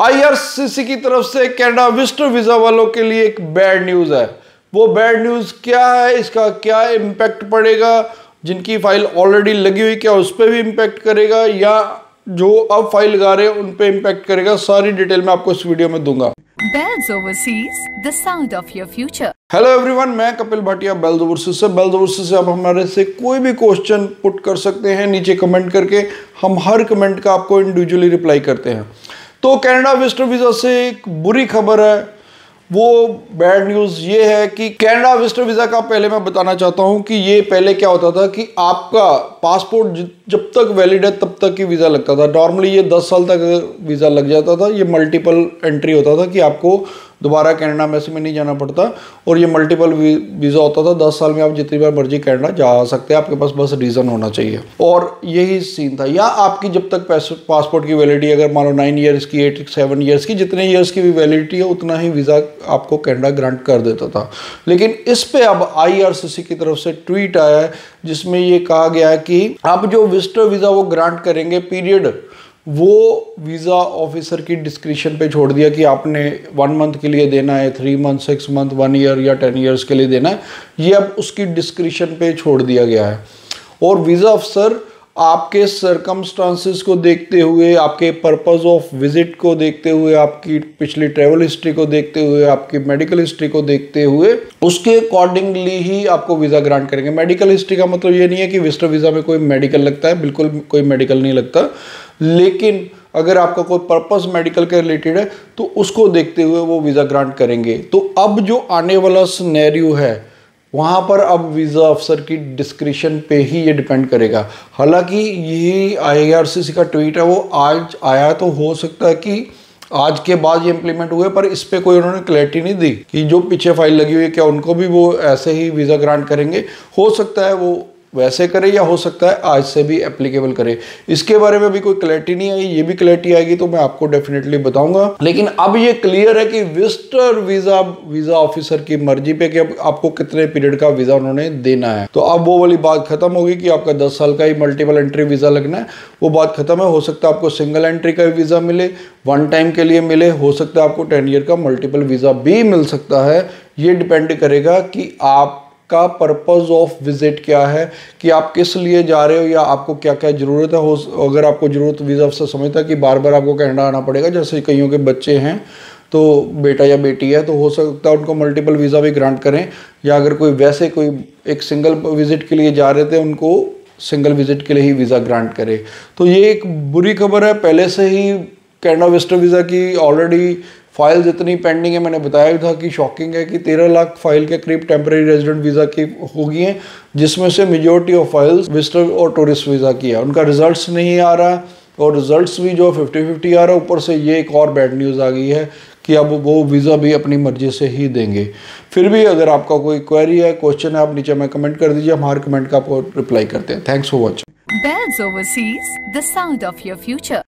IRCC की तरफ से कनाडा विजिटर वीजा वालों के लिए एक बैड न्यूज है। वो बैड न्यूज क्या है, इसका क्या इम्पैक्ट पड़ेगा, जिनकी फाइल ऑलरेडी लगी हुई क्या उस पर भी इम्पैक्ट करेगा या जो अब फाइल लगा रहे हैं उन पे इम्पैक्ट करेगा, सारी डिटेल मैं आपको इस वीडियो में दूंगा। Bells Overseas, the sound of your future. Hello everyone, मैं कपिल भाटिया बेल्स ओवरसीज से। बेल्स ओवरसीज से आप हमारे से कोई भी क्वेश्चन पुट कर सकते हैं नीचे कमेंट करके, हम हर कमेंट का आपको इंडिविजुअली रिप्लाई करते हैं। तो कनाडा विजिटर वीजा से एक बुरी खबर है, वो बैड न्यूज़ ये है कि कनाडा विजिटर वीज़ा का पहले मैं बताना चाहता हूँ कि ये पहले क्या होता था कि आपका पासपोर्ट जब तक वैलिड है तब तक ही वीज़ा लगता था। नॉर्मली ये 10 साल तक वीज़ा लग जाता था। ये मल्टीपल एंट्री होता था कि आपको दोबारा कनाडा में से में नहीं जाना पड़ता, और ये मल्टीपल वीज़ा होता था। 10 साल में आप जितनी बार मर्जी कनाडा जा सकते हैं, आपके पास बस रीज़न होना चाहिए, और यही सीन था। या आपकी जब तक पासपोर्ट की वैलिडिटी अगर मान लो 9 ईयर्स की, 8 7 ईयर्स की, जितने ईयर्स की भी वैलिडिटी है उतना ही वीज़ा आपको कनाडा ग्रांट कर देता था। लेकिन इस पे अब आईआरसीसी की तरफ से ट्वीट आया है जिसमें ये कहा गया है कि आप जो विजिटर वीज़ा वो ग्रांट करेंगे, पीरियड वो वीज़ा ऑफिसर की डिस्क्रिप्शन पे छोड़ दिया कि आपने 1 मंथ के लिए देना है, 3 मंथ, 6 मंथ, 1 ईयर या 10 ईयर्स के लिए देना है। ये अब उसकी डिस्क्रिप्शन पे छोड़ दिया गया है, और वीज़ा अफसर आपके सर्कमस्टांसिस को देखते हुए, आपके पर्पस ऑफ विजिट को देखते हुए, आपकी पिछली ट्रैवल हिस्ट्री को देखते हुए, आपकी मेडिकल हिस्ट्री को देखते हुए, उसके अकॉर्डिंगली ही आपको वीज़ा ग्रांट करेंगे। मेडिकल हिस्ट्री का मतलब ये नहीं है कि विजिटर वीज़ा में कोई मेडिकल लगता है, बिल्कुल कोई मेडिकल नहीं लगता। लेकिन अगर आपका कोई पर्पस मेडिकल के रिलेटेड है तो उसको देखते हुए वो वीज़ा ग्रांट करेंगे। तो अब जो आने वाला सिनेरियो है वहाँ पर अब वीज़ा अफसर की डिस्क्रिप्शन पे ही ये डिपेंड करेगा। हालांकि यही आईआरसीसी का ट्वीट है, वो आज आया, तो हो सकता है कि आज के बाद ये इम्प्लीमेंट हुए, पर इस पे कोई उन्होंने क्लैरिटी नहीं दी कि जो पीछे फाइल लगी हुई है क्या उनको भी वो ऐसे ही वीज़ा ग्रांट करेंगे। हो सकता है वो वैसे करे, या हो सकता है आज से भी एप्लीकेबल करे। इसके बारे में भी कोई क्लैरिटी नहीं आई, ये भी क्लैरिटी आएगी तो मैं आपको डेफिनेटली बताऊंगा। लेकिन अब ये क्लियर है कि विजिटर वीज़ा ऑफिसर की मर्जी पे कि अब आपको कितने पीरियड का वीज़ा उन्होंने देना है। तो अब वो वाली बात खत्म होगी कि आपका 10 साल का ही मल्टीपल एंट्री वीज़ा लगना है, वो बात खत्म है। हो सकता है आपको सिंगल एंट्री का वीज़ा मिले, 1 टाइम के लिए मिले, हो सकता है आपको 10 ईयर का मल्टीपल वीज़ा भी मिल सकता है। ये डिपेंड करेगा कि आप का पर्पस ऑफ विजिट क्या है, कि आप किस लिए जा रहे हो या आपको क्या क्या ज़रूरत है। अगर आपको ज़रूरत वीज़ा अफसर समझता है कि बार बार आपको कनाडा आना पड़ेगा, जैसे कईयों के बच्चे हैं तो बेटा या बेटी है, तो हो सकता है उनको मल्टीपल वीज़ा भी ग्रांट करें। या अगर कोई वैसे कोई एक सिंगल विजिट के लिए जा रहे थे, उनको सिंगल विजिट के लिए ही वीज़ा ग्रांट करे। तो ये एक बुरी खबर है। पहले से ही कनाडा विजिटर वीज़ा की ऑलरेडी फाइल्स इतनी पेंडिंग है, मैंने बताया था कि शॉकिंग है कि 13 लाख फाइल के करीब टेम्परेरी रेजिडेंट वीज़ा की हो गई हैं, जिसमें से मेजॉरिटी ऑफ फाइल्स विजिटर और टूरिस्ट वीज़ा की है। उनका रिजल्ट्स नहीं आ रहा, और रिजल्ट्स भी जो 50-50 आ रहा है। ऊपर से ये एक और बैड न्यूज़ आ गई है कि अब वो वीज़ा भी अपनी मर्जी से ही देंगे। फिर भी अगर आपका कोई क्वेरी है, क्वेश्चन है, आप नीचे में कमेंट कर दीजिए, हम हर कमेंट का आपको रिप्लाई करते हैं। Thanks for watching. Bells Overseas, the sound of your future.